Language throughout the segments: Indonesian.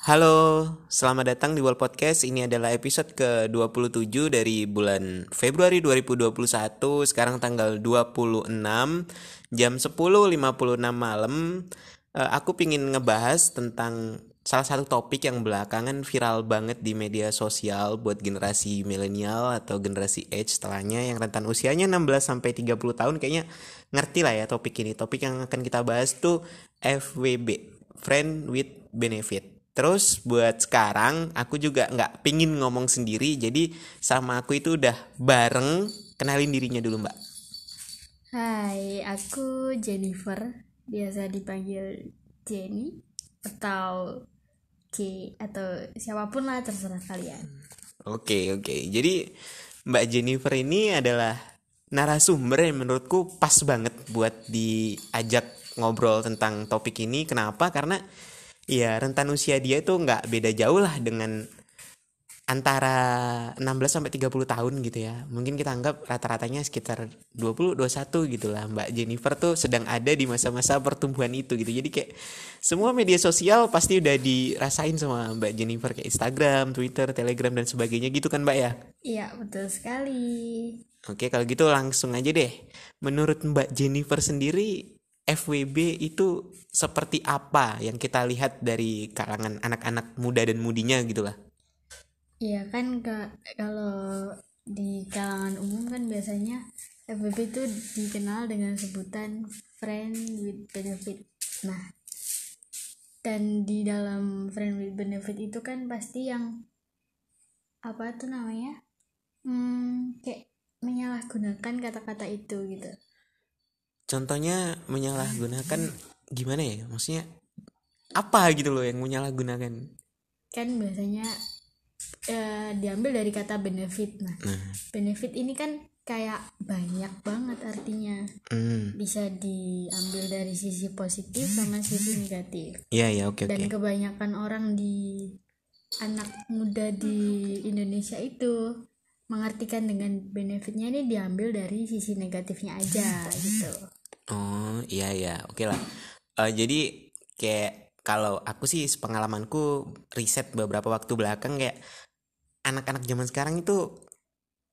Halo, selamat datang di World Podcast. Ini adalah episode ke-27 dari bulan Februari 2021. Sekarang tanggal 26 jam 10.56 malam. Aku pingin ngebahas tentang salah satu topik yang belakangan viral banget di media sosial buat generasi milenial atau generasi H setelahnya yang rentan usianya 16 sampai 30 tahun kayaknya ngerti lah ya topik ini. Topik yang akan kita bahas tuh FWB, Friend with Benefit. Terus buat sekarang aku juga nggak pingin ngomong sendiri, jadi sama aku itu udah bareng. Kenalin dirinya dulu Mbak. Hai, aku Jennifer, biasa dipanggil Jenny atau C atau siapapun lah terserah kalian. Oke. Jadi Mbak Jennifer ini adalah narasumber yang menurutku pas banget buat diajak ngobrol tentang topik ini. Kenapa? Karena ya rentan usia dia itu nggak beda jauh lah dengan antara 16 sampai 30 tahun gitu ya. Mungkin kita anggap rata-ratanya sekitar 20 21 gitu lah. Mbak Jennifer tuh sedang ada di masa-masa pertumbuhan itu gitu. Jadi kayak semua media sosial pasti udah dirasain sama Mbak Jennifer, kayak Instagram, Twitter, Telegram dan sebagainya gitu kan Mbak ya. Iya, betul sekali. Oke, kalau gitu langsung aja deh. Menurut Mbak Jennifer sendiri, FWB itu seperti apa yang kita lihat dari kalangan anak-anak muda dan mudinya gitu lah. Iya kan kalau di kalangan umum kan biasanya FBB itu dikenal dengan sebutan friend with benefit. Nah, dan di dalam friend with benefit itu kan pasti yang apa tuh namanya? Kayak menyalahgunakan kata-kata itu gitu. Contohnya menyalahgunakan gimana ya? Maksudnya apa gitu loh yang menyalahgunakan? Kan biasanya diambil dari kata benefit. Nah, benefit ini kan kayak banyak banget artinya. Bisa diambil dari sisi positif sama sisi negatif. Iya, oke. Dan kebanyakan orang di anak muda di Indonesia itu mengartikan dengan benefitnya ini diambil dari sisi negatifnya aja gitu. Oh, iya, oke lah. Jadi kayak kalau aku sih pengalamanku riset beberapa waktu belakang kayak anak-anak zaman sekarang itu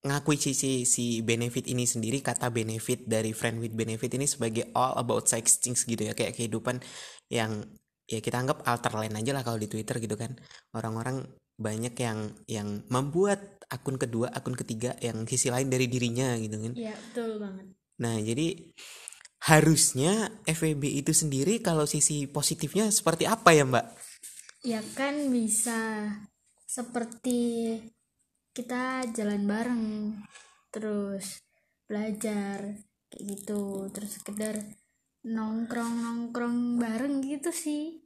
ngakui si benefit ini sendiri, kata benefit dari friend with benefit ini sebagai all about sex things gitu ya, kayak kehidupan yang ya kita anggap alter line aja lah kalau di Twitter gitu kan. Orang-orang banyak yang membuat akun kedua, akun ketiga yang sisi lain dari dirinya gitu kan. Iya, betul banget. Nah, jadi harusnya FWB itu sendiri kalau sisi positifnya seperti apa ya, Mbak? Ya kan bisa seperti kita jalan bareng, terus belajar kayak gitu, terus sekedar nongkrong nongkrong bareng gitu sih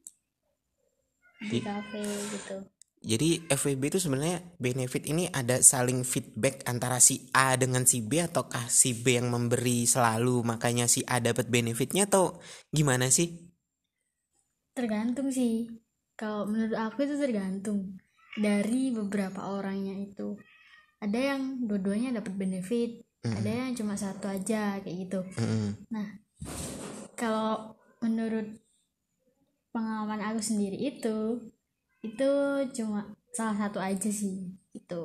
di kafe gitu. Jadi FWB itu sebenarnya benefit ini ada saling feedback antara si A dengan si B, ataukah si B yang memberi selalu makanya si A dapat benefitnya, atau gimana sih? Tergantung sih, kalau menurut aku itu tergantung dari beberapa orangnya itu. Ada yang dua-duanya dapat benefit, ada yang cuma satu aja kayak gitu. Nah, kalau menurut pengalaman aku sendiri itu cuma salah satu aja sih itu.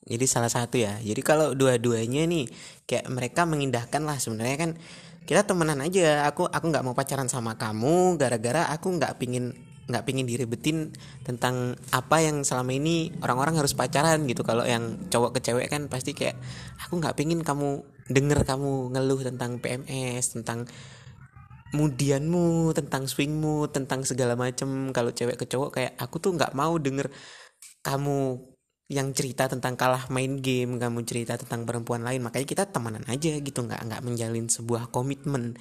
Jadi salah satu ya. Jadi kalau dua-duanya nih kayak mereka mengindahkan lah, sebenarnya kan kita temenan aja. Aku nggak mau pacaran sama kamu gara-gara aku nggak pingin diribetin tentang apa yang selama ini orang-orang harus pacaran gitu. Kalau yang cowok ke cewek kan pasti kayak aku nggak pingin kamu denger kamu ngeluh tentang PMS, tentang mudianmu, tentang swingmu, tentang segala macem. Kalau cewek ke cowok kayak aku tuh nggak mau denger kamu yang cerita tentang kalah main game, kamu cerita tentang perempuan lain. Makanya kita temenan aja gitu, nggak menjalin sebuah komitmen.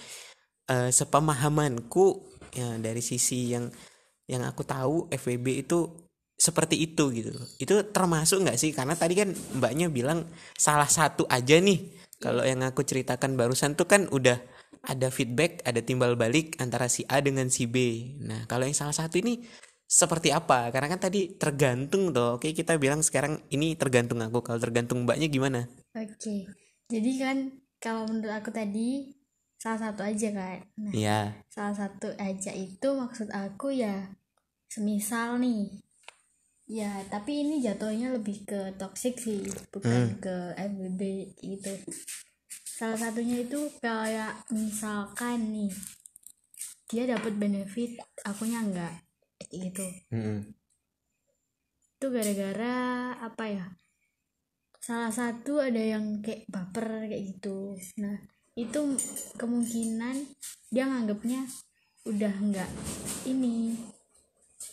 Sepemahamanku ya, dari sisi yang aku tahu FWB itu seperti itu gitu. Itu termasuk nggak sih? Karena tadi kan mbaknya bilang salah satu aja nih. Kalau Iya. yang aku ceritakan barusan tuh kan udah ada feedback, ada timbal balik antara si A dengan si B. Nah, kalau yang salah satu ini seperti apa? Karena kan tadi tergantung tuh. Oke, kita bilang sekarang ini tergantung aku. Kalau tergantung mbaknya gimana? Oke, jadi kan kalau menurut aku tadi salah satu aja kan. Nah, Iya. salah satu aja itu maksud aku ya semisal nih, ya tapi ini jatuhnya lebih ke toxic sih, bukan ke FWB gitu. Salah satunya itu kayak misalkan nih dia dapat benefit, akunya enggak, gitu. Itu gara-gara apa ya, salah satu ada yang kayak baper kayak gitu. Nah itu kemungkinan dia nganggapnya udah enggak ini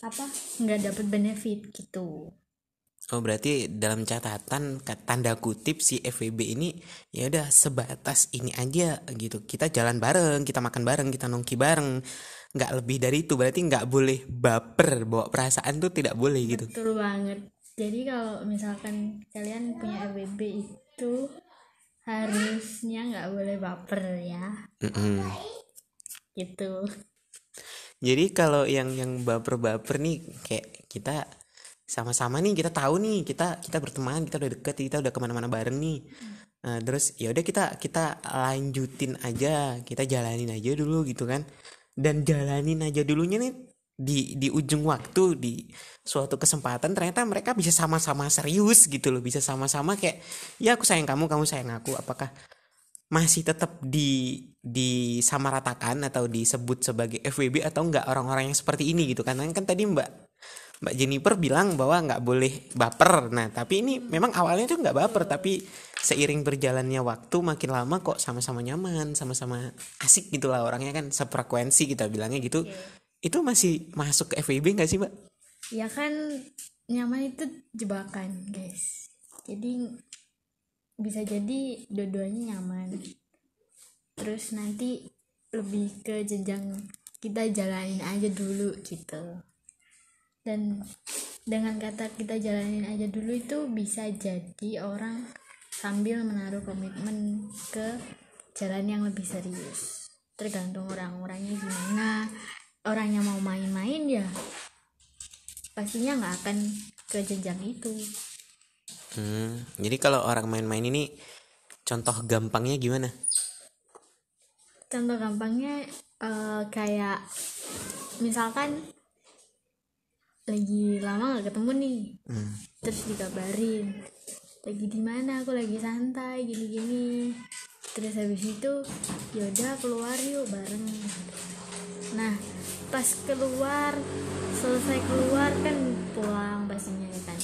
apa, enggak dapat benefit gitu. Oh berarti dalam catatan tanda kutip si FWB ini ya udah sebatas ini aja gitu. Kita jalan bareng, kita makan bareng, kita nongki bareng. Nggak lebih dari itu. Berarti nggak boleh baper, bawa perasaan tuh tidak boleh gitu. Betul banget. Jadi kalau misalkan kalian punya FWB itu harusnya nggak boleh baper ya. Gitu. Jadi kalau yang baper-baper nih kayak kita sama-sama nih, kita tahu nih kita berteman, kita udah deket, kita udah kemana-mana bareng nih. Nah, terus ya udah kita lanjutin aja, kita jalanin aja dulu gitu kan. Dan jalanin aja dulunya nih di ujung waktu, di suatu kesempatan ternyata mereka bisa sama-sama serius gitu loh, bisa sama-sama kayak ya aku sayang kamu, kamu sayang aku. Apakah masih tetap disamaratakan atau disebut sebagai FWB atau enggak orang-orang yang seperti ini gitu kan? Kan tadi Mbak Jennifer bilang bahwa nggak boleh baper. Nah, tapi ini memang awalnya tuh nggak baper, tapi seiring berjalannya waktu makin lama kok sama-sama nyaman, sama-sama asik gitu lah orangnya kan, sefrekuensi kita bilangnya gitu. Itu masih masuk ke FWB nggak sih, Mbak? Ya kan, nyaman itu jebakan guys. Jadi bisa jadi dua-duanya nyaman, terus nanti lebih ke jenjang kita jalanin aja dulu gitu. Dan dengan kata kita jalanin aja dulu itu bisa jadi orang sambil menaruh komitmen ke jalan yang lebih serius. Tergantung orang-orangnya gimana. Orangnya mau main-main ya pastinya nggak akan ke jenjang itu. Jadi kalau orang main-main ini contoh gampangnya gimana? Contoh gampangnya kayak misalkan lagi lama nggak ketemu nih, terus dikabarin lagi di mana, aku lagi santai gini-gini, terus habis itu yaudah keluar yuk bareng. Nah pas selesai keluar kan pulang pastinya kan.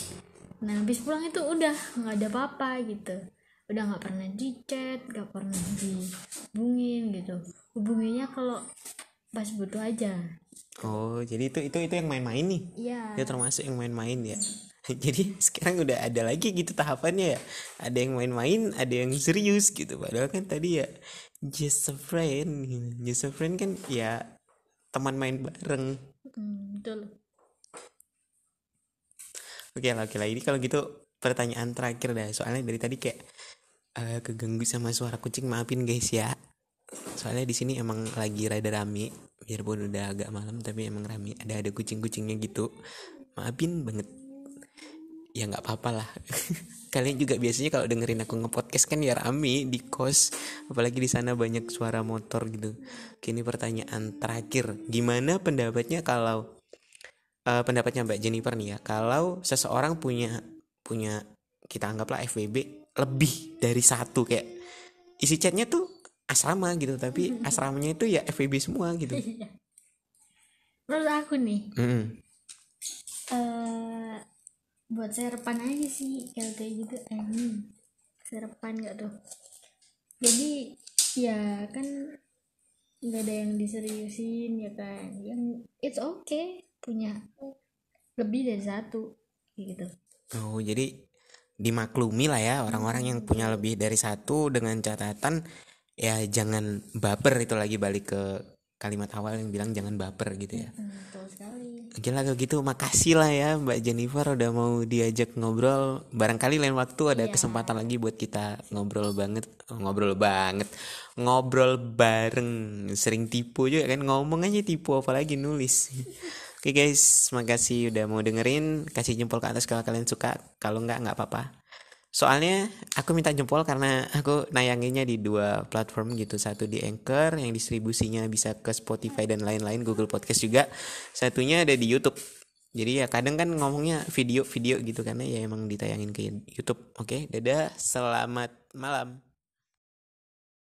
Nah habis pulang itu udah nggak ada apa-apa gitu, udah nggak pernah di chat, nggak pernah dihubungin gitu. Hubunginya kalau pas butuh aja. Oh, jadi itu yang main-main nih. Iya. Itu termasuk yang main-main ya. Jadi sekarang udah ada lagi gitu tahapannya ya. Ada yang main-main, ada yang serius gitu. Padahal kan tadi ya just a friend gitu. Just a friend kan ya teman main bareng. Betul. Oke lah. Ini kalau gitu pertanyaan terakhir dah. Soalnya dari tadi kayak keganggu sama suara kucing, maafin guys ya. Soalnya di sini emang lagi rada rame, biarpun udah agak malam tapi emang rame. Ada kucing-kucingnya gitu. Maafin banget. Ya nggak apa-apa lah. Kalian juga biasanya kalau dengerin aku nge-podcast kan ya rame di kos, apalagi di sana banyak suara motor gitu. Oke, ini pertanyaan terakhir. Gimana pendapatnya kalau pendapatnya Mbak Jennifer nih ya, kalau seseorang punya kita anggaplah FWB lebih dari satu, kayak isi chatnya tuh asrama gitu, tapi asramanya itu ya FWB semua gitu. Menurut aku nih, buat sarapan aja sih kalau kayak gitu. Sarapan nggak tuh? Jadi ya kan nggak ada yang diseriusin ya kan, yang it's okay punya lebih dari satu gitu. Oh, jadi dimaklumi lah ya orang-orang yang punya lebih dari satu, dengan catatan ya jangan baper. Itu lagi balik ke kalimat awal yang bilang jangan baper gitu ya. Betul sekali. Oke lah kalau gitu, makasih lah ya Mbak Jennifer udah mau diajak ngobrol. Barangkali lain waktu ada kesempatan lagi buat kita ngobrol bareng. Sering tipu juga kan, ngomong aja tipu apalagi nulis. Oke guys, makasih udah mau dengerin. Kasih jempol ke atas kalau kalian suka, kalau enggak apa-apa. Soalnya aku minta jempol karena aku nayanginnya di 2 platform gitu. Satu di Anchor yang distribusinya bisa ke Spotify dan lain-lain, Google Podcast juga. Satunya ada di YouTube. Jadi ya kadang kan ngomongnya video-video gitu karena ya emang ditayangin ke YouTube. Oke, dadah, selamat malam.